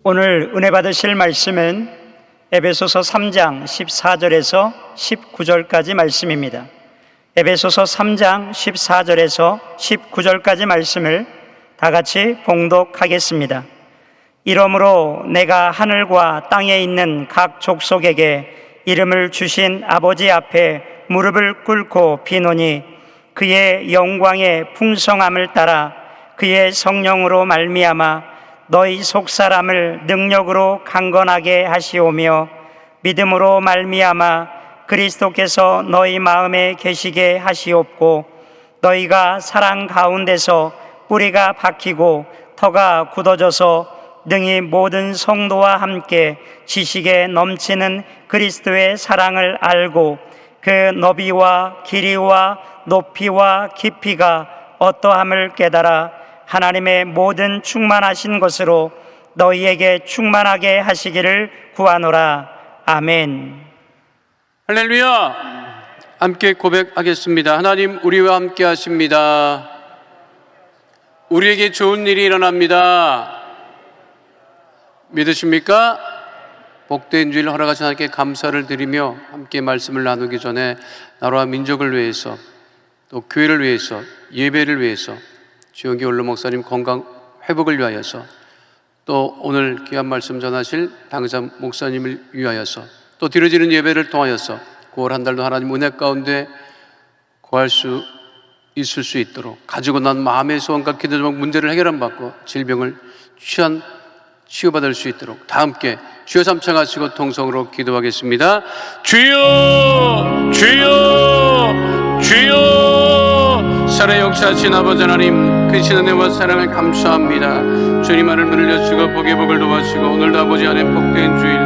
오늘 은혜 받으실 말씀은 에베소서 3장 14절에서 19절까지 말씀입니다. 에베소서 3장 14절에서 19절까지 말씀을 다 같이 봉독하겠습니다. 이러므로 내가 하늘과 땅에 있는 각 족속에게 이름을 주신 아버지 앞에 무릎을 꿇고 비노니 그의 영광의 풍성함을 따라 그의 성령으로 말미암아 너희 속사람을 능력으로 강건하게 하시오며 믿음으로 말미암아 그리스도께서 너희 마음에 계시게 하시옵고 너희가 사랑 가운데서 뿌리가 박히고 터가 굳어져서 능히 모든 성도와 함께 지식에 넘치는 그리스도의 사랑을 알고 그 너비와 길이와 높이와 깊이가 어떠함을 깨달아 하나님의 모든 충만하신 것으로 너희에게 충만하게 하시기를 구하노라. 아멘. 할렐루야. 함께 고백하겠습니다. 하나님 우리와 함께 하십니다. 우리에게 좋은 일이 일어납니다. 믿으십니까? 복된 주일 허락하신 하나님께 감사를 드리며 함께 말씀을 나누기 전에 나라와 민족을 위해서 또 교회를 위해서 예배를 위해서 주영기 원로 목사님 건강 회복을 위하여서 또 오늘 귀한 말씀 전하실 당자 목사님을 위하여서 또 드려지는 예배를 통하여서 9월 한 달도 하나님 은혜 가운데 거할 수 있을 수 있도록 가지고 난 마음의 소원과 기도 제목 문제를 해결받고 질병을 치유받을 수 있도록 다 함께 주여 삼창하시고 통성으로 기도하겠습니다. 주여 주여 주여 살아의 역사하신 아버지 하나님 크신 은혜와 사랑을 감사합니다. 주님 안을 문을 여시고 복의 복을 도와주시고 오늘도 아버지 안에 복된 주일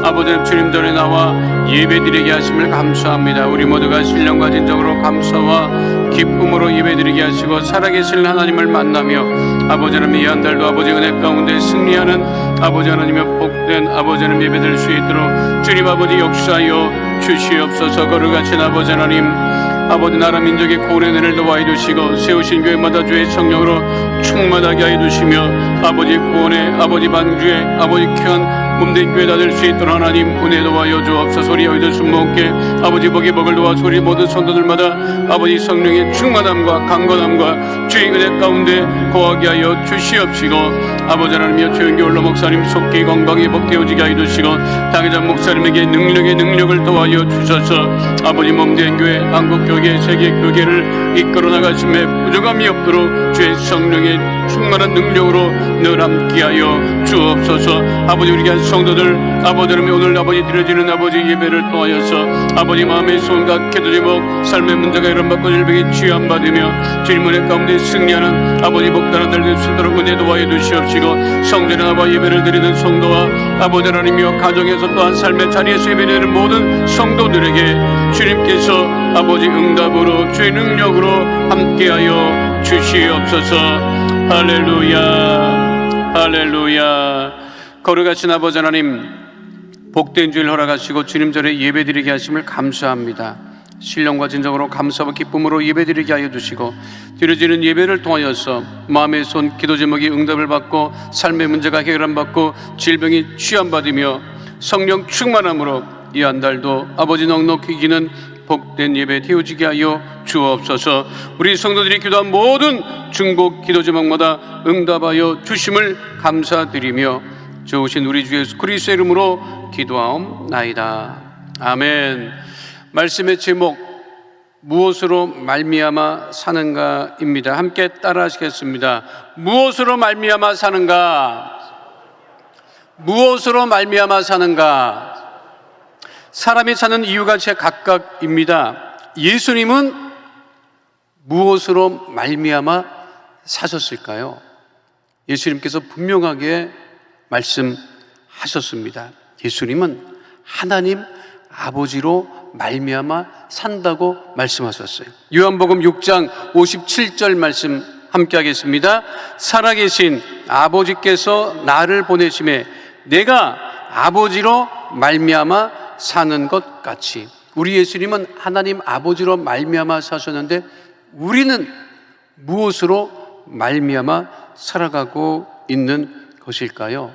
아버지 주님 전에 나와 예배드리게 하심을 감사합니다. 우리 모두가 신령과 진정으로 감사와 기쁨으로 예배드리게 하시고 살아계실 하나님을 만나며 아버지 하나님 이 한 달도 아버지 은혜 가운데 승리하는 아버지 하나님의 복된 아버지 하나님 예배드릴 수 있도록 주님 아버지 역사하여 주시옵소서. 거룩하신 아버지 하나님 아버지 나라 민족의 구원의 은혜를 도와해 주시고 세우신 교회마다 주의 성령으로 충만하게 하여 주시며 아버지 구원의 아버지 반주의 아버지 귀한 몸된 교회가 될 수 있도록 하나님 은혜 도와여 주옵소서. 우리 어이들 숨먹게 아버지 복의 복을 도와 우리 모든 성도들마다 아버지 성령의 충만함과 강건함과 주의 은혜 가운데 거하게 하여 주시옵시고 아버지 하나님이여 주영기 원로 목사님 속기 건강히 복되어지게 하여 주시고 당회자 목사님에게 능력을 도와여 주셔서 아버지 몸된 교회 한국교회 세계교회를 이끌어 나가심에 부족함이 없도록 주의 성령의 충만한 능력으로 늘 함께하여 주옵소서. 아버지 우리 귀한 성도들 아버지 하나님 오늘 아버지 드려지는 아버지 예배를 통하여서 아버지 마음의 소원과 기도 제목 삶의 문제가 이런받고 질병이 치유받으며 주님 은혜 가운데 승리하는 아버지 복단한 날 될 수 있도록 은혜 도와해 주시옵시고 성전에 나와 예배를 드리는 성도와 아버지 하나님이여 가정에서 또한 삶의 자리에서 예배드리는 모든 성도들에게 주님께서 아버지 응답으로 주의 능력으로 함께하여 주시옵소서. 할렐루야 할렐루야. 거룩하신 아버지 하나님 복된 주일 허락하시고 주님 전에 예배드리게 하심을 감사합니다. 신령과 진정으로 감사와 기쁨으로 예배드리게 하여 주시고 드려지는 예배를 통하여서 마음의 손 기도 제목이 응답을 받고 삶의 문제가 해결받고 질병이 취함받으며 성령 충만함으로 이 한 달도 아버지 넉넉히 기는 복된 예배 되어지게 하여 주옵소서. 우리 성도들이 기도한 모든 중복 기도 제목마다 응답하여 주심을 감사드리며 좋으신 우리 주 예수 그리스도의 이름으로 기도하옵나이다. 아멘. 말씀의 제목 무엇으로 말미암아 사는가입니다. 함께 따라하시겠습니다. 무엇으로 말미암아 사는가? 무엇으로 말미암아 사는가? 사람이 사는 이유가 각각입니다. 예수님은 무엇으로 말미암아 사셨을까요? 예수님께서 분명하게 말씀하셨습니다. 예수님은 하나님 아버지로 말미암아 산다고 말씀하셨어요. 요한복음 6장 57절 말씀 함께 하겠습니다. 살아계신 아버지께서 나를 보내심에 내가 아버지로 말미암아 사는 것 같이 우리 예수님은 하나님 아버지로 말미암아 사셨는데 우리는 무엇으로 말미암아 살아가고 있는 것일까요?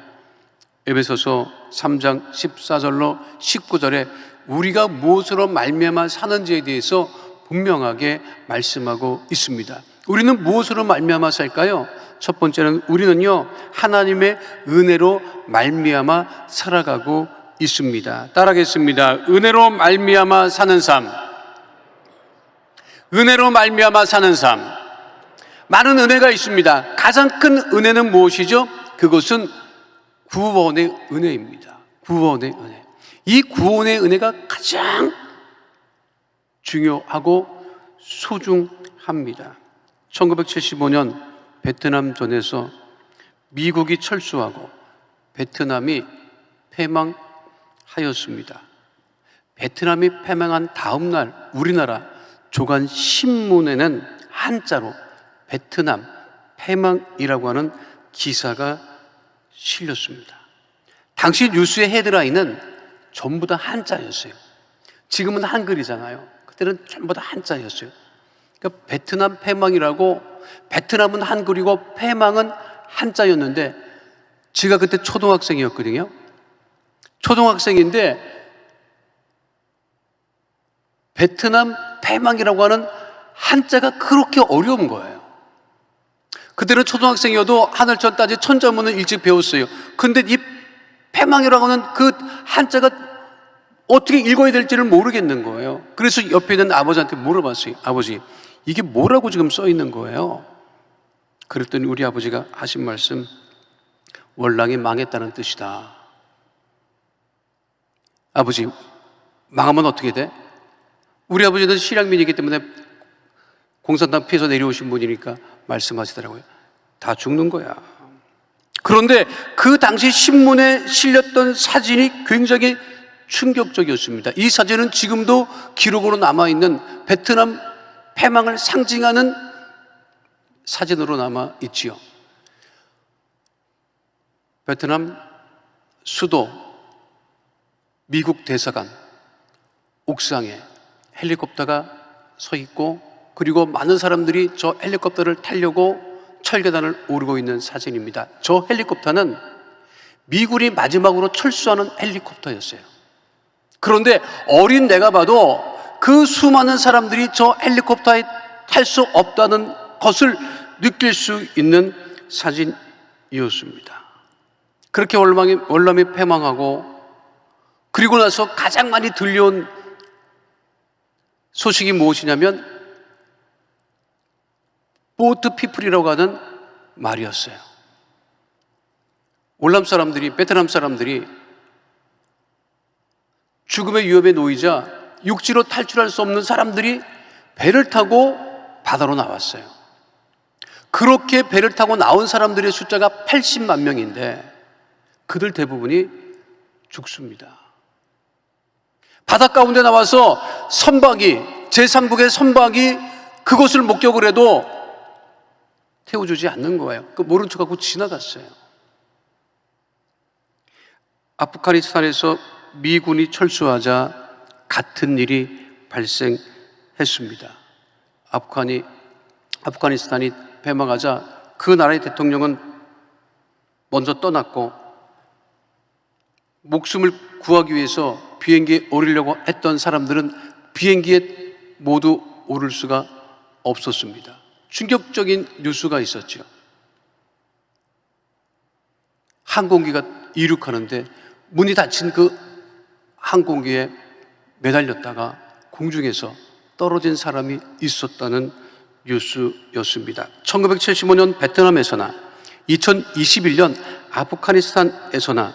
에베소서 3장 14절로 19절에 우리가 무엇으로 말미암아 사는지에 대해서 분명하게 말씀하고 있습니다. 우리는 무엇으로 말미암아 살까요? 첫 번째는 우리는요, 하나님의 은혜로 말미암아 살아가고 있습니다. 따라하겠습니다. 은혜로 말미암아 사는 삶. 은혜로 말미암아 사는 삶. 많은 은혜가 있습니다. 가장 큰 은혜는 무엇이죠? 그것은 구원의 은혜입니다. 구원의 은혜. 이 구원의 은혜가 가장 중요하고 소중합니다. 1975년 베트남전에서 미국이 철수하고 베트남이 패망하였습니다. 베트남이 패망한 다음 날 우리나라 조간 신문에는 한자로 베트남 패망이라고 하는 기사가 실렸습니다. 당시 뉴스의 헤드라인은 전부 다 한자였어요. 지금은 한글이잖아요. 그때는 전부 다 한자였어요. 그러니까 베트남 패망이라고, 베트남은 한글이고 패망은 한자였는데, 제가 그때 초등학생이었거든요. 초등학생인데 베트남 패망이라고 하는 한자가 그렇게 어려운 거예요. 그때는 초등학생이어도 하늘천 따지 천자문을 일찍 배웠어요. 근데 이 패망이라고 하는 그 한자가 어떻게 읽어야 될지를 모르겠는 거예요. 그래서 옆에 있는 아버지한테 물어봤어요. 아버지, 이게 뭐라고 지금 써 있는 거예요? 그랬더니 우리 아버지가 하신 말씀, 월남이 망했다는 뜻이다. 아버지, 망하면 어떻게 돼? 우리 아버지는 실향민이기 때문에 공산당 피해서 내려오신 분이니까 말씀하시더라고요. 다 죽는 거야. 그런데 그 당시 신문에 실렸던 사진이 굉장히 충격적이었습니다. 이 사진은 지금도 기록으로 남아있는 베트남 패망을 상징하는 사진으로 남아있지요. 베트남 수도 미국 대사관 옥상에 헬리콥터가 서 있고, 그리고 많은 사람들이 저 헬리콥터를 타려고 철계단을 오르고 있는 사진입니다. 저 헬리콥터는 미군이 마지막으로 철수하는 헬리콥터였어요. 그런데 어린 내가 봐도 그 수많은 사람들이 저 헬리콥터에 탈 수 없다는 것을 느낄 수 있는 사진이었습니다. 그렇게 월남이 패망하고, 그리고 나서 가장 많이 들려온 소식이 무엇이냐면 보트 피플이라고 하는 말이었어요. 월남 사람들이, 베트남 사람들이 죽음의 위협에 놓이자 육지로 탈출할 수 없는 사람들이 배를 타고 바다로 나왔어요. 그렇게 배를 타고 나온 사람들의 숫자가 80만 명인데 그들 대부분이 죽습니다. 바다 가운데 나와서 선박이, 제3국의 선박이 그것을 목격을 해도 태워주지 않는 거예요. 그 모른 척하고 지나갔어요. 아프가니스탄에서 미군이 철수하자 같은 일이 발생했습니다. 아프가니스탄이 패망하자 그 나라의 대통령은 먼저 떠났고, 목숨을 구하기 위해서 비행기에 오르려고 했던 사람들은 비행기에 모두 오를 수가 없었습니다. 충격적인 뉴스가 있었죠. 항공기가 이륙하는데 문이 닫힌 그 항공기에 매달렸다가 공중에서 떨어진 사람이 있었다는 뉴스였습니다. 1975년 베트남에서나 2021년 아프가니스탄에서나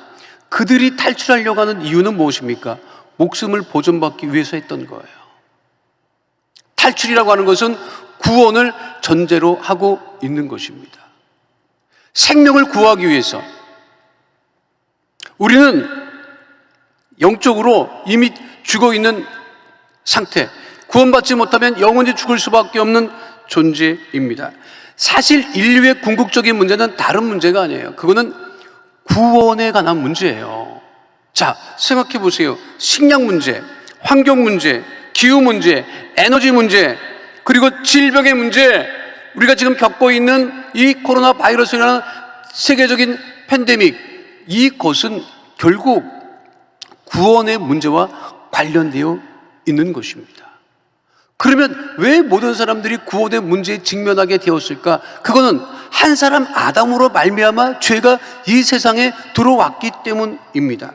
그들이 탈출하려고 하는 이유는 무엇입니까? 목숨을 보존받기 위해서 했던 거예요. 탈출이라고 하는 것은 구원을 전제로 하고 있는 것입니다. 생명을 구하기 위해서. 우리는 영적으로 이미 죽어 있는 상태, 구원받지 못하면 영원히 죽을 수밖에 없는 존재입니다. 사실 인류의 궁극적인 문제는 다른 문제가 아니에요. 그거는 구원에 관한 문제예요. 자, 생각해 보세요. 식량 문제, 환경 문제, 기후 문제, 에너지 문제, 그리고 질병의 문제, 우리가 지금 겪고 있는 이 코로나 바이러스라는 세계적인 팬데믹, 이것은 결국 구원의 문제와 관련되어 있는 것입니다. 그러면 왜 모든 사람들이 구원의 문제에 직면하게 되었을까? 그거는 한 사람 아담으로 말미암아 죄가 이 세상에 들어왔기 때문입니다.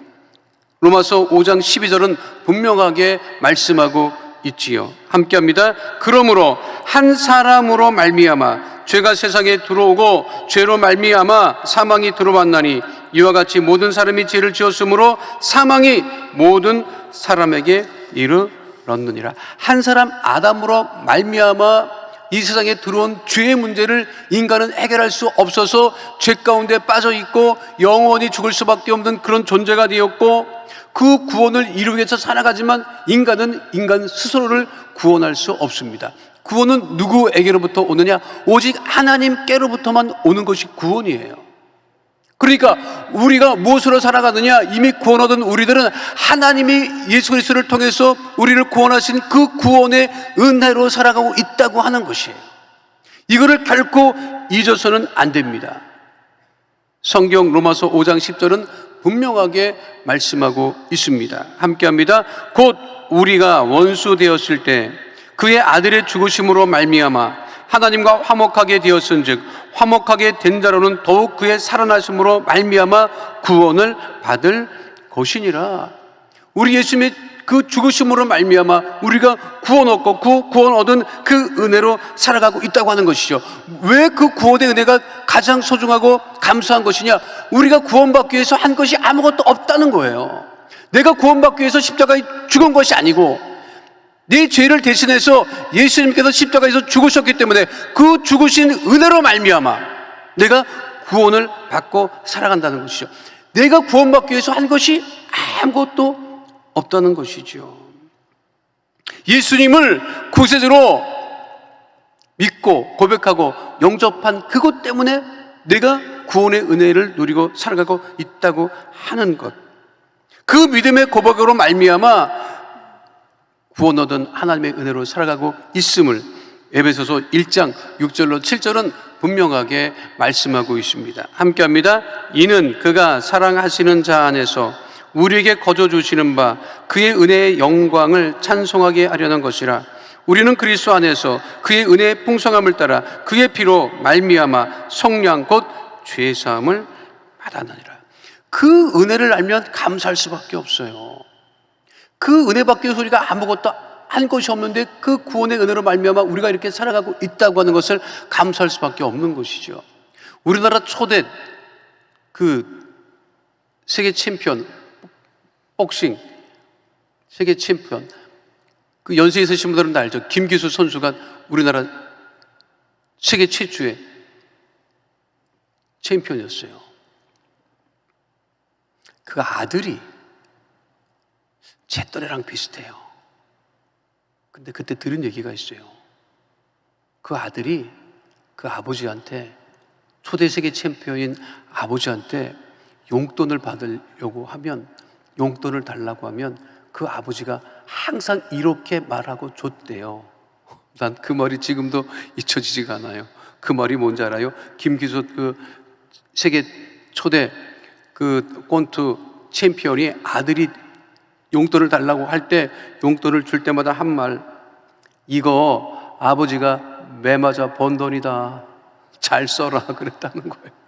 로마서 5장 12절은 분명하게 말씀하고 있지요. 함께합니다. 그러므로 한 사람으로 말미암아 죄가 세상에 들어오고 죄로 말미암아 사망이 들어왔나니 이와 같이 모든 사람이 죄를 지었으므로 사망이 모든 사람에게 이르렀느니라. 한 사람 아담으로 말미암아 이 세상에 들어온 죄의 문제를 인간은 해결할 수 없어서 죄 가운데 빠져 있고 영원히 죽을 수밖에 없는 그런 존재가 되었고, 그 구원을 이루기 위해서 살아가지만 인간은 인간 스스로를 구원할 수 없습니다. 구원은 누구에게로부터 오느냐? 오직 하나님께로부터만 오는 것이 구원이에요. 그러니까 우리가 무엇으로 살아가느냐? 이미 구원 얻은 우리들은 하나님이 예수 그리스도를 통해서 우리를 구원하신 그 구원의 은혜로 살아가고 있다고 하는 것이에요. 이거를 결코 잊어서는 안 됩니다. 성경 로마서 5장 10절은 분명하게 말씀하고 있습니다. 함께합니다. 곧 우리가 원수 되었을 때 그의 아들의 죽으심으로 말미암아 하나님과 화목하게 되었은즉 화목하게 된 자로는 더욱 그의 살아나심으로 말미암아 구원을 받을 것이니라. 우리 예수님의 그 죽으심으로 말미암아 우리가 구원 얻고 그 구원 얻은 그 은혜로 살아가고 있다고 하는 것이죠. 왜 그 구원의 은혜가 가장 소중하고 감사한 것이냐? 우리가 구원받기 위해서 한 것이 아무것도 없다는 거예요. 내가 구원받기 위해서 십자가에 죽은 것이 아니고 네 죄를 대신해서 예수님께서 십자가에서 죽으셨기 때문에 그 죽으신 은혜로 말미암아 내가 구원을 받고 살아간다는 것이죠. 내가 구원받기 위해서 한 것이 아무것도 없다는 것이죠. 예수님을 구세주로 믿고 고백하고 영접한 그것 때문에 내가 구원의 은혜를 누리고 살아가고 있다고 하는 것, 그 믿음의 고백으로 말미암아 구원 얻은 하나님의 은혜로 살아가고 있음을 에베소서 1장 6절로 7절은 분명하게 말씀하고 있습니다. 함께합니다. 이는 그가 사랑하시는 자 안에서 우리에게 거저 주시는 바 그의 은혜의 영광을 찬송하게 하려는 것이라. 우리는 그리스도 안에서 그의 은혜의 풍성함을 따라 그의 피로 말미암아 속량 곧 죄 사함을 받았느니라. 그 은혜를 알면 감사할 수밖에 없어요. 그 은혜 받기 위해서 우리가 아무것도 한 것이 없는데 그 구원의 은혜로 말미암아 우리가 이렇게 살아가고 있다고 하는 것을 감사할 수밖에 없는 것이죠. 우리나라 초대 그 세계 챔피언 복싱 세계 챔피언, 그 연세에 있으신 분들은 다 알죠. 김기수 선수가 우리나라 세계 최초의 챔피언이었어요. 그 아들이 제 또래랑 비슷해요. 근데 그때 들은 얘기가 있어요. 그 아들이 그 아버지한테, 초대 세계 챔피언인 아버지한테 용돈을 받으려고 하면, 용돈을 달라고 하면 그 아버지가 항상 이렇게 말하고 줬대요. 난 그 말이 지금도 잊혀지지가 않아요. 그 말이 뭔지 알아요? 김기수 그 세계 초대 그 권투 챔피언이 아들이 용돈을 달라고 할 때 용돈을 줄 때마다 한 말, 이거 아버지가 매 맞아 번 돈이다, 잘 써라 그랬다는 거예요.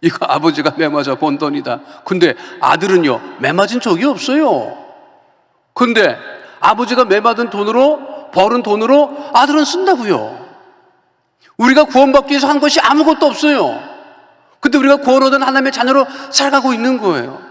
이거 아버지가 매 맞아 번 돈이다. 근데 아들은요 매 맞은 적이 없어요. 근데 아버지가 매 맞은 돈으로, 벌은 돈으로 아들은 쓴다고요. 우리가 구원받기 위해서 한 것이 아무것도 없어요. 근데 우리가 구원 얻은 하나님의 자녀로 살아가고 있는 거예요.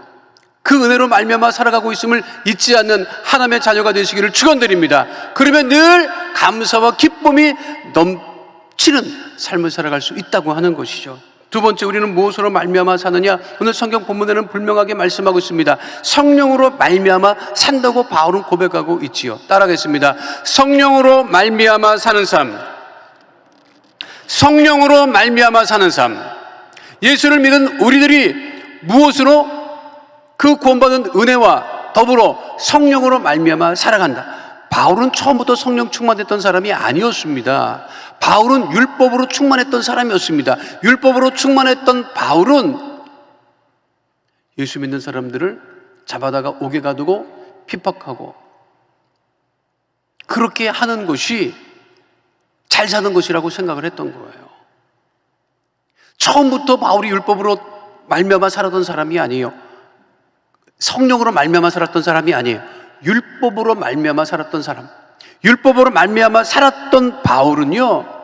그 은혜로 말미암아 살아가고 있음을 잊지 않는 하나님의 자녀가 되시기를 축원드립니다. 그러면 늘 감사와 기쁨이 넘치는 삶을 살아갈 수 있다고 하는 것이죠. 두 번째, 우리는 무엇으로 말미암아 사느냐? 오늘 성경 본문에는 분명하게 말씀하고 있습니다. 성령으로 말미암아 산다고 바울은 고백하고 있지요. 따라하겠습니다. 성령으로 말미암아 사는 삶, 성령으로 말미암아 사는 삶. 예수를 믿은 우리들이 무엇으로? 그 구원받은 은혜와 더불어 성령으로 말미암아 살아간다. 바울은 처음부터 성령 충만했던 사람이 아니었습니다. 바울은 율법으로 충만했던 사람이었습니다. 율법으로 충만했던 바울은 예수 믿는 사람들을 잡아다가 옥에 가두고 핍박하고, 그렇게 하는 것이 잘 사는 것이라고 생각을 했던 거예요. 처음부터 바울이 율법으로 말미암아 살았던 사람이 아니에요. 성령으로 말미암아 살았던 사람이 아니에요. 율법으로 말미암아 살았던 사람. 율법으로 말미암아 살았던 바울은요,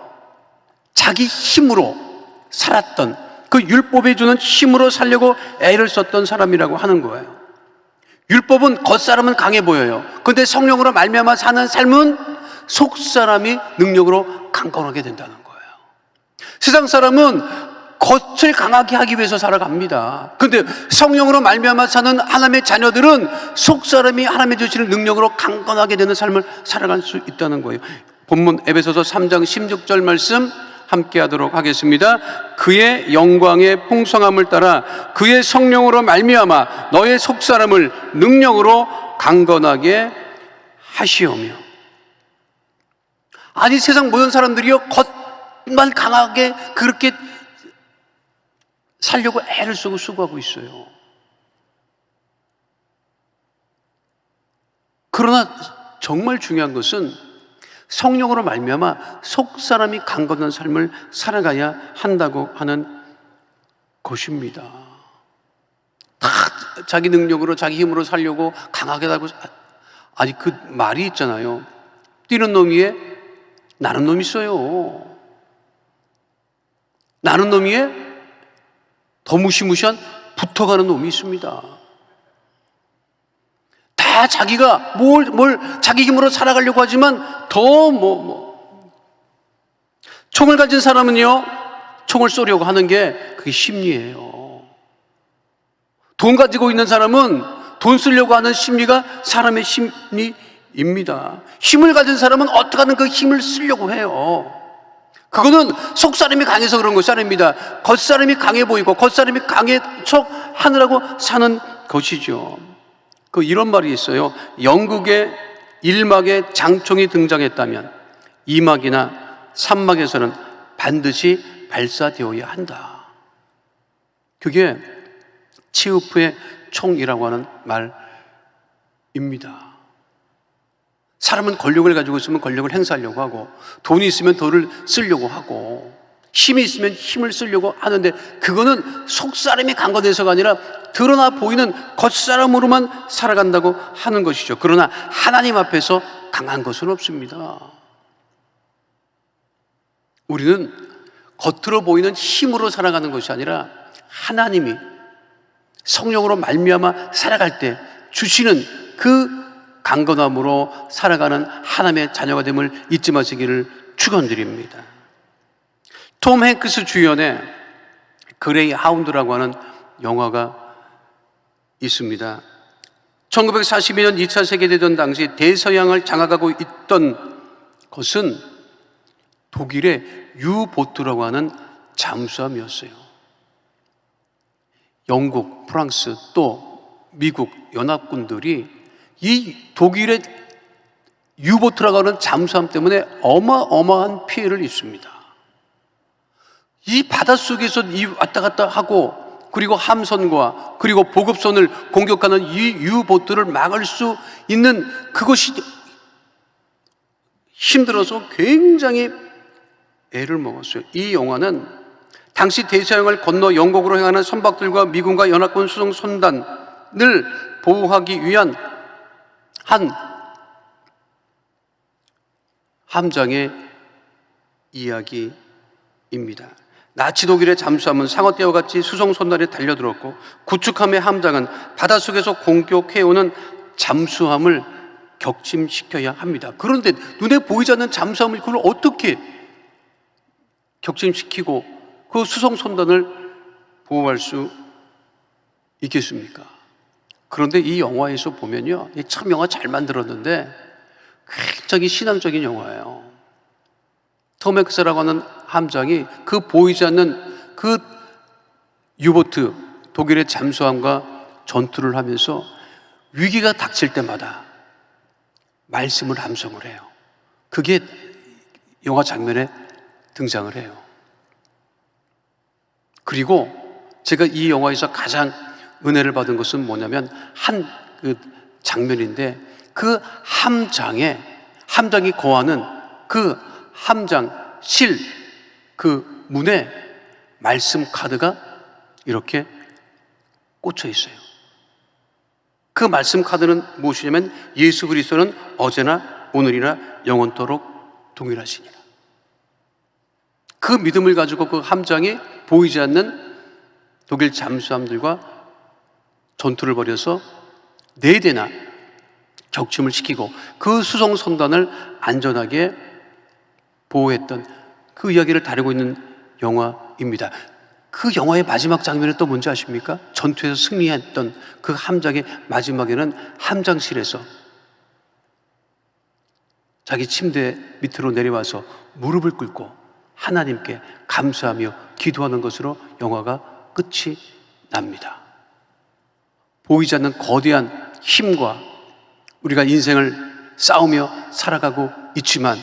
자기 힘으로 살았던, 그 율법이 주는 힘으로 살려고 애를 썼던 사람이라고 하는 거예요. 율법은 겉사람은 강해 보여요. 그런데 성령으로 말미암아 사는 삶은 속사람이 능력으로 강건하게 된다는 거예요. 세상 사람은 겉을 강하게 하기 위해서 살아갑니다. 그런데 성령으로 말미암아 사는 하나님의 자녀들은 속사람이 하나님의 주시는 능력으로 강건하게 되는 삶을 살아갈 수 있다는 거예요. 본문 에베소서 3장 16절 말씀 함께 하도록 하겠습니다. 그의 영광의 풍성함을 따라 그의 성령으로 말미암아 너의 속사람을 능력으로 강건하게 하시오며. 아니, 세상 모든 사람들이요, 겉만 강하게 그렇게 살려고 애를 쓰고 수고하고 있어요. 그러나 정말 중요한 것은 성령으로 말미암아 속사람이 강건한 삶을 살아가야 한다고 하는 것입니다. 다 자기 능력으로, 자기 힘으로 살려고 강하게 하고, 아니, 그 말이 있잖아요. 뛰는 놈 위에 나는 놈이 있어요. 나는 놈 위에 더 무시무시한 붙어가는 놈이 있습니다. 다 자기가 뭘 자기 힘으로 살아가려고 하지만 총을 가진 사람은요, 총을 쏘려고 하는 게 그게 심리예요. 돈 가지고 있는 사람은 돈 쓰려고 하는 심리가 사람의 심리입니다. 힘을 가진 사람은 어떻게 하든 그 힘을 쓰려고 해요. 그거는 속사람이 강해서 그런 것이 아닙니다. 겉사람이 강해 보이고 겉사람이 강해 척 하느라고 사는 것이죠. 이런 말이 있어요. 영국의 1막에 장총이 등장했다면 2막이나 3막에서는 반드시 발사되어야 한다. 그게 치우프의 총이라고 하는 말입니다. 사람은 권력을 가지고 있으면 권력을 행사하려고 하고, 돈이 있으면 돈을 쓰려고 하고, 힘이 있으면 힘을 쓰려고 하는데, 그거는 속사람이 강건해서가 아니라 드러나 보이는 겉사람으로만 살아간다고 하는 것이죠. 그러나 하나님 앞에서 강한 것은 없습니다. 우리는 겉으로 보이는 힘으로 살아가는 것이 아니라 하나님이 성령으로 말미암아 살아갈 때 주시는 그 강건함으로 살아가는 하나님의 자녀가 됨을 잊지 마시기를 축원드립니다. 톰 행크스 주연의 그레이 하운드라고 하는 영화가 있습니다. 1942년 2차 세계대전 당시 대서양을 장악하고 있던 것은 독일의 유보트라고 하는 잠수함이었어요. 영국, 프랑스, 또 미국 연합군들이 이 독일의 유보트라고 하는 잠수함 때문에 어마어마한 피해를 입습니다. 이 바닷속에서 왔다 갔다 하고, 그리고 함선과 그리고 보급선을 공격하는 이 유보트를 막을 수 있는 그것이 힘들어서 굉장히 애를 먹었어요. 이 영화는 당시 대서양을 건너 영국으로 향하는 선박들과 미군과 연합군 수송 선단을 보호하기 위한 한 함장의 이야기입니다. 나치 독일의 잠수함은 상어떼와 같이 수송 선단에 달려들었고, 구축함의 함장은 바닷속에서 공격해오는 잠수함을 격침시켜야 합니다. 그런데 눈에 보이지 않는 잠수함을 그걸 어떻게 격침시키고 그 수송 선단을 보호할 수 있겠습니까? 그런데 이 영화에서 보면요, 참 영화 잘 만들었는데 굉장히 신앙적인 영화예요. 톰 행크스라고 하는 함장이 그 보이지 않는 그 유보트, 독일의 잠수함과 전투를 하면서 위기가 닥칠 때마다 말씀을 암송을 해요. 그게 영화 장면에 등장을 해요. 그리고 제가 이 영화에서 가장 은혜를 받은 것은 뭐냐면 한 그 장면인데, 그 함장이 거하는 그 함장실 그 문에 말씀 카드가 이렇게 꽂혀 있어요. 그 말씀 카드는 무엇이냐면 예수 그리스도는 어제나 오늘이나 영원토록 동일하시니라. 그 믿음을 가지고 그 함장이 보이지 않는 독일 잠수함들과 전투를 벌여서 4대나 격침을 시키고 그 수송 선단을 안전하게 보호했던 그 이야기를 다루고 있는 영화입니다. 그 영화의 마지막 장면은 또 뭔지 아십니까? 전투에서 승리했던 그 함장의 마지막에는 함장실에서 자기 침대 밑으로 내려와서 무릎을 꿇고 하나님께 감사하며 기도하는 것으로 영화가 끝이 납니다. 보이지 않는 거대한 힘과 우리가 인생을 싸우며 살아가고 있지만,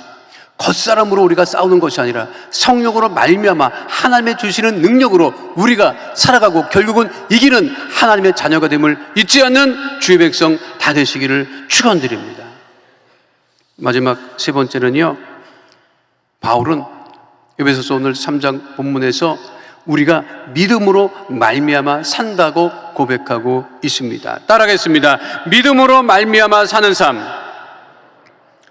겉사람으로 우리가 싸우는 것이 아니라 성령으로 말미암아 하나님의 주시는 능력으로 우리가 살아가고 결국은 이기는 하나님의 자녀가 됨을 잊지 않는 주의 백성 다 되시기를 축원드립니다. 마지막 세 번째는요, 바울은 에베소서 오늘 3장 본문에서 우리가 믿음으로 말미암아 산다고 고백하고 있습니다. 따라하겠습니다. 믿음으로 말미암아 사는 삶.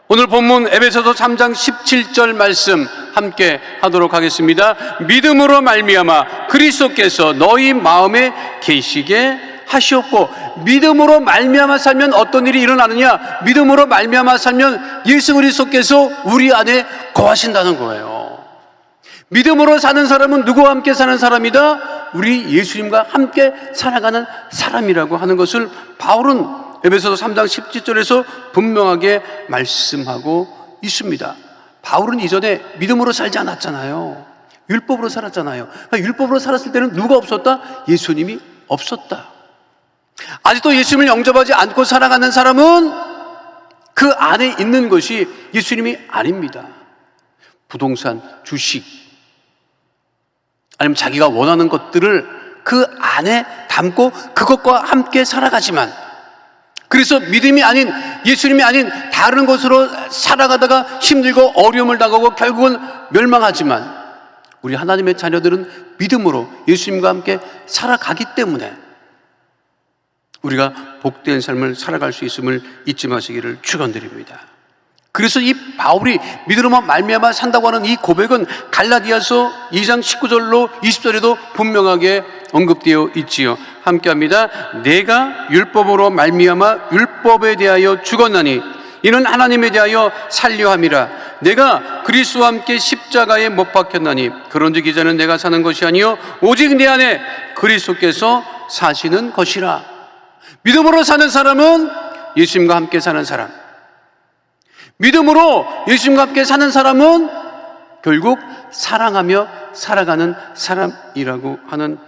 오늘 본문 에베소서 3장 17절 말씀 함께 하도록 하겠습니다. 믿음으로 말미암아 그리스도께서 너희 마음에 계시게 하시옵고. 믿음으로 말미암아 살면 어떤 일이 일어나느냐? 믿음으로 말미암아 살면 예수 그리스도께서 우리 안에 거하신다는 거예요. 믿음으로 사는 사람은 누구와 함께 사는 사람이다? 우리 예수님과 함께 살아가는 사람이라고 하는 것을 바울은 에베소서 3장 17절에서 분명하게 말씀하고 있습니다. 바울은 이전에 믿음으로 살지 않았잖아요. 율법으로 살았잖아요. 율법으로 살았을 때는 누가 없었다? 예수님이 없었다. 아직도 예수님을 영접하지 않고 살아가는 사람은 그 안에 있는 것이 예수님이 아닙니다. 부동산, 주식, 아니면 자기가 원하는 것들을 그 안에 담고 그것과 함께 살아가지만, 그래서 믿음이 아닌, 예수님이 아닌 다른 것으로 살아가다가 힘들고 어려움을 당하고 결국은 멸망하지만, 우리 하나님의 자녀들은 믿음으로 예수님과 함께 살아가기 때문에 우리가 복된 삶을 살아갈 수 있음을 잊지 마시기를 축원드립니다. 그래서 이 바울이 믿음으로 말미암아 산다고 하는 이 고백은 갈라디아서 2장 19절로 20절에도 분명하게 언급되어 있지요. 함께합니다. 내가 율법으로 말미암아 율법에 대하여 죽었나니 이는 하나님에 대하여 살려 함이라. 내가 그리스도와 함께 십자가에 못 박혔나니 그런즉 이제는 내가 사는 것이 아니요 오직 내 안에 그리스도께서 사시는 것이라. 믿음으로 사는 사람은 예수님과 함께 사는 사람, 믿음으로 예수님과 함께 사는 사람은 결국 사랑하며 살아가는 사람이라고 하는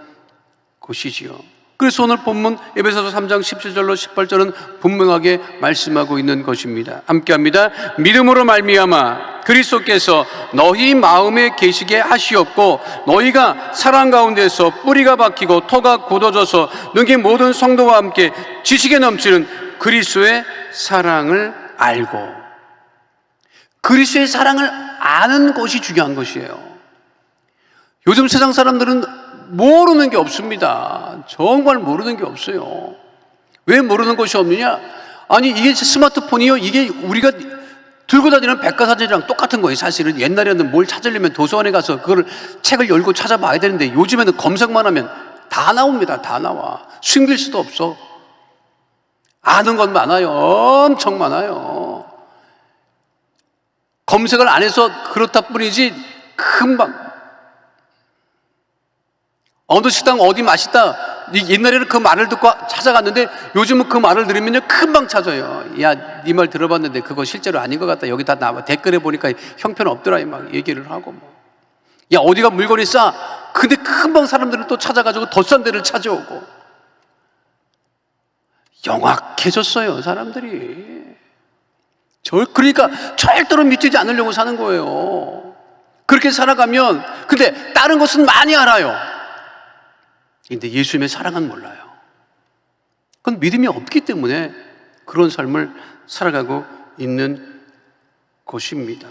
것이지요. 그래서 오늘 본문 에베소서 3장 17절로 18절은 분명하게 말씀하고 있는 것입니다. 함께합니다. 믿음으로 말미암아 그리스도께서 너희 마음에 계시게 하시옵고 너희가 사랑 가운데서 뿌리가 박히고 토가 굳어져서 능히 모든 성도와 함께 지식에 넘치는 그리스도의 사랑을 알고. 그리스도의 사랑을 아는 것이 중요한 것이에요. 요즘 세상 사람들은 모르는 게 없습니다. 정말 모르는 게 없어요. 왜 모르는 것이 없느냐? 아니, 이게 스마트폰이요, 이게 우리가 들고 다니는 백과사전이랑 똑같은 거예요. 사실은 옛날에는 뭘 찾으려면 도서관에 가서 그걸 책을 열고 찾아봐야 되는데 요즘에는 검색만 하면 다 나옵니다. 다 나와. 숨길 수도 없어. 아는 건 많아요. 엄청 많아요. 검색을 안 해서 그렇다 뿐이지 금방 어느 식당 어디 맛있다, 옛날에는 그 말을 듣고 찾아갔는데 요즘은 그 말을 들으면 금방 찾아요. 야, 네 말 들어봤는데 그거 실제로 아닌 것 같다. 여기 다 나와. 댓글에 보니까 형편없더라 막 얘기를 하고 뭐. 야, 어디가 물건이 싸. 근데 금방 사람들은 또 찾아가지고 더 싼 데를 찾아오고. 영악해졌어요, 사람들이. 그러니까 절대로 믿지 않으려고 사는 거예요. 그렇게 살아가면, 근데 다른 것은 많이 알아요. 근데 예수님의 사랑은 몰라요. 그건 믿음이 없기 때문에 그런 삶을 살아가고 있는 것입니다.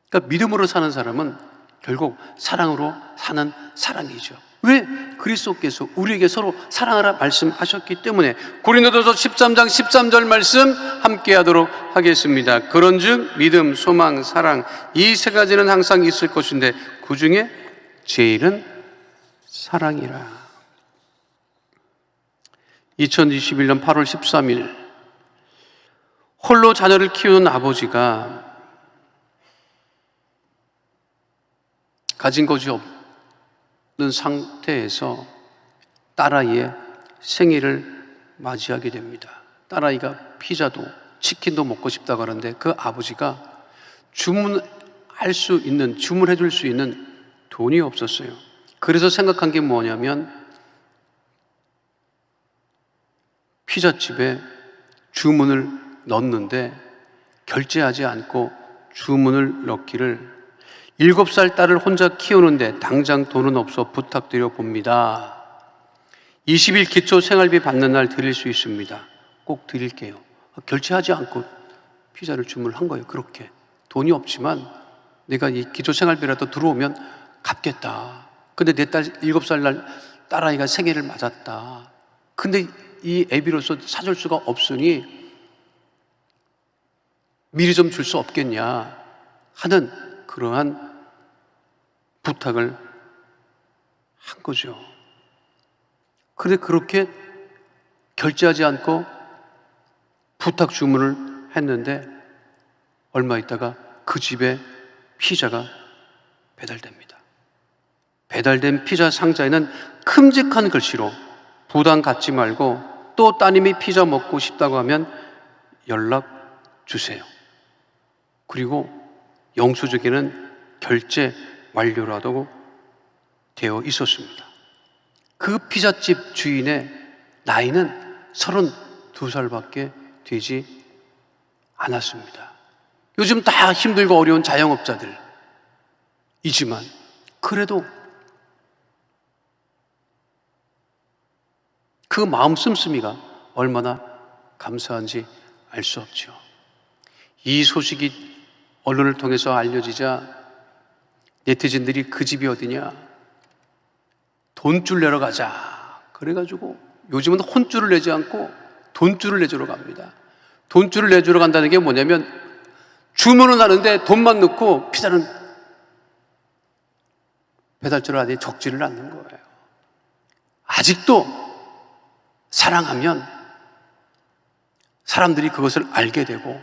그러니까 믿음으로 사는 사람은 결국 사랑으로 사는 사람이죠. 왜? 그리스도께서 우리에게 서로 사랑하라 말씀하셨기 때문에. 고린도전서 13장 13절 말씀 함께 하도록 하겠습니다. 그런즉 믿음, 소망, 사랑 이 세 가지는 항상 있을 것인데 그 중에 제일은 사랑이라. 2021년 8월 13일 홀로 자녀를 키우는 아버지가 가진 것이 없는 상태에서 딸아이의 생일을 맞이하게 됩니다. 딸아이가 피자도 치킨도 먹고 싶다고 하는데 그 아버지가 주문해 줄 수 있는 돈이 없었어요. 그래서 생각한 게 뭐냐면 피자집에 주문을 넣었는데 결제하지 않고 주문을 넣기를 7살 딸을 혼자 키우는데 당장 돈은 없어 부탁드려 봅니다. 20일 기초 생활비 받는 날 드릴 수 있습니다. 꼭 드릴게요. 결제하지 않고 피자를 주문한 거예요. 그렇게 돈이 없지만 내가 이 기초 생활비라도 들어오면 갚겠다. 근데 내 딸 7살 날 딸아이가 생일을 맞았다. 근데 이 애비로서 사줄 수가 없으니 미리 좀 줄 수 없겠냐 하는 그러한 부탁을 한 거죠. 그런데 그렇게 결제하지 않고 부탁 주문을 했는데 얼마 있다가 그 집에 피자가 배달됩니다. 배달된 피자 상자에는 큼직한 글씨로 부담 갖지 말고 또 따님이 피자 먹고 싶다고 하면 연락 주세요. 그리고 영수증에는 결제 완료라고 되어 있었습니다. 그 피자집 주인의 나이는 32살밖에 되지 않았습니다. 요즘 다 힘들고 어려운 자영업자들이지만 그래도 그 마음 씀씀이가 얼마나 감사한지 알 수 없죠. 이 소식이 언론을 통해서 알려지자 네티즌들이 그 집이 어디냐? 돈줄 내러 가자. 그래가지고 요즘은 혼줄을 내지 않고 돈줄을 내주러 갑니다. 돈줄을 내주러 간다는 게 뭐냐면 주문은 하는데 돈만 넣고 피자는 배달줄 안에 적지를 않는 거예요. 아직도 사랑하면 사람들이 그것을 알게 되고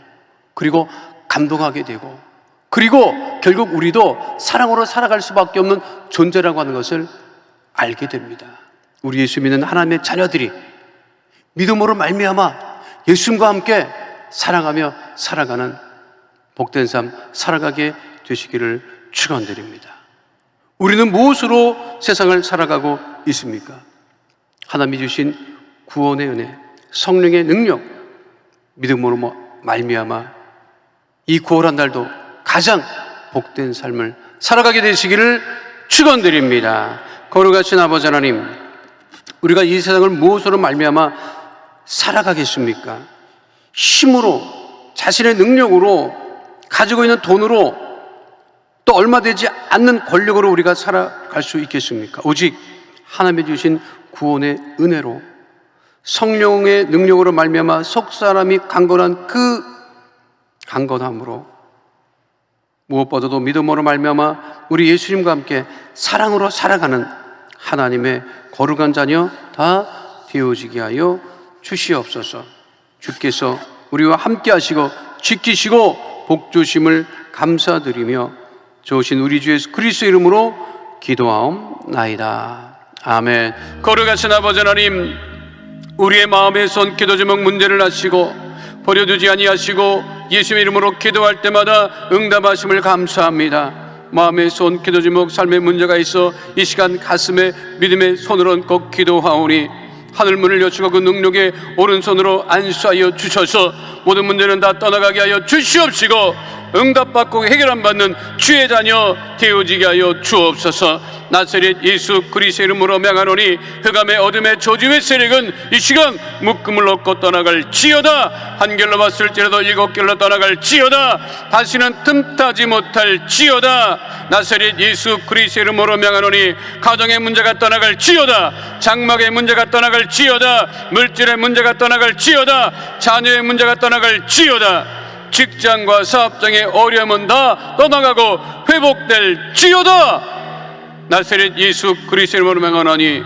그리고 감동하게 되고 그리고 결국 우리도 사랑으로 살아갈 수밖에 없는 존재라고 하는 것을 알게 됩니다. 우리 예수 믿는 하나님의 자녀들이 믿음으로 말미암아 예수님과 함께 사랑하며 살아가는 복된 삶 살아가게 되시기를 축원드립니다. 우리는 무엇으로 세상을 살아가고 있습니까? 하나님이 주신 구원의 은혜, 성령의 능력, 믿음으로 말미암아 이 구원한 날도 가장 복된 삶을 살아가게 되시기를 축원드립니다. 거룩하신 아버지 하나님, 우리가 이 세상을 무엇으로 말미암아 살아가겠습니까? 힘으로, 자신의 능력으로, 가지고 있는 돈으로, 또 얼마 되지 않는 권력으로 우리가 살아갈 수 있겠습니까? 오직 하나님이 주신 구원의 은혜로 성령의 능력으로 말미암아 속 사람이 강건한 그 강건함으로 무엇보다도 믿음으로 말미암아 우리 예수님과 함께 사랑으로 살아가는 하나님의 거룩한 자녀 다 되어지게 하여 주시옵소서. 주께서 우리와 함께 하시고 지키시고 복 주심을 감사드리며 좋으신 우리 주 예수 그리스도 이름으로 기도하옵나이다. 아멘. 거룩하신 아버지 하나님, 우리의 마음의 손 기도 제목 문제를 아시고 버려두지 아니하시고 예수의 이름으로 기도할 때마다 응답하심을 감사합니다. 마음의 손 기도 제목 삶의 문제가 있어 이 시간 가슴에 믿음의 손을 얹고 기도하오니 하늘문을 여시고 그 능력의 오른손으로 안수하여 주셔서 모든 문제는 다 떠나가게 하여 주시옵시고 응답받고 해결 안 받는 주의 자녀 되어지게 하여 주옵소서. 나사렛 예수 그리스도의 이름으로 명하노니 흑암의 어둠의 저주의 세력은 이 시간 묶음을 얻고 떠나갈지어다. 한 결로 봤을지라도 7결로 떠나갈지어다. 다시는 틈타지 못할지어다. 나사렛 예수 그리스도의 이름으로 명하노니 가정의 문제가 떠나갈지어다. 장막의 문제가 떠나갈지어다. 물질의 문제가 떠나갈지어다. 자녀의 문제가 떠나갈지어다. 직장과 사업장의 어려움은 다 떠나가고 회복될지어다. 나사렛 예수 그리스도의 이름으로 명하노니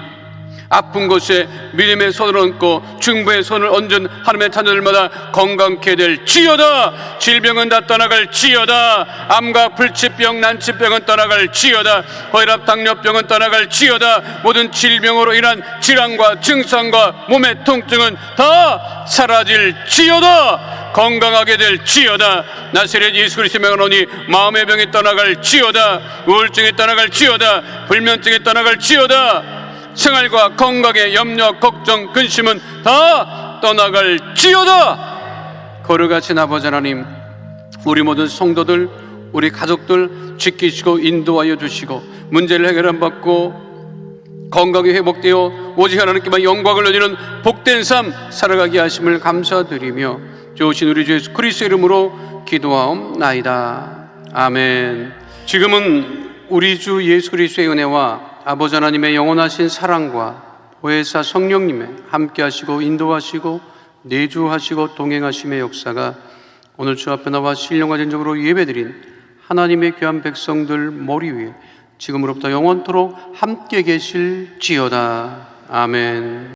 아픈 곳에 믿음의 손을 얹고 중보의 손을 얹은 하나님의 자녀들마다 건강케 될지어다. 질병은 다 떠나갈지어다. 암과 불치병, 난치병은 떠나갈지어다. 고혈압, 당뇨병은 떠나갈지어다. 모든 질병으로 인한 질환과 증상과 몸의 통증은 다 사라질지어다. 건강하게 될지어다. 나사렛 예수 그리스도의 명하노니 마음의 병이 떠나갈지어다. 우울증이 떠나갈지어다. 불면증이 떠나갈지어다. 생활과 건강의 염려, 걱정, 근심은 다 떠나갈지어다. 거룩하신 아버지 하나님, 우리 모든 성도들, 우리 가족들 지키시고 인도하여 주시고 문제를 해결 안 받고 건강이 회복되어 오직 하나님께만 영광을 올리는 복된 삶 살아가게 하심을 감사드리며 주신 우리 주 예수 그리스도의 이름으로 기도하옵나이다. 아멘. 지금은 우리 주 예수 그리스도의 은혜와 아버지 하나님의 영원하신 사랑과 보혜사 성령님의 함께하시고 인도하시고 내주하시고 동행하심의 역사가 오늘 주 앞에 나와 신령과 진정으로 예배드린 하나님의 귀한 백성들 머리 위에 지금으로부터 영원토록 함께 계실지어다. 아멘.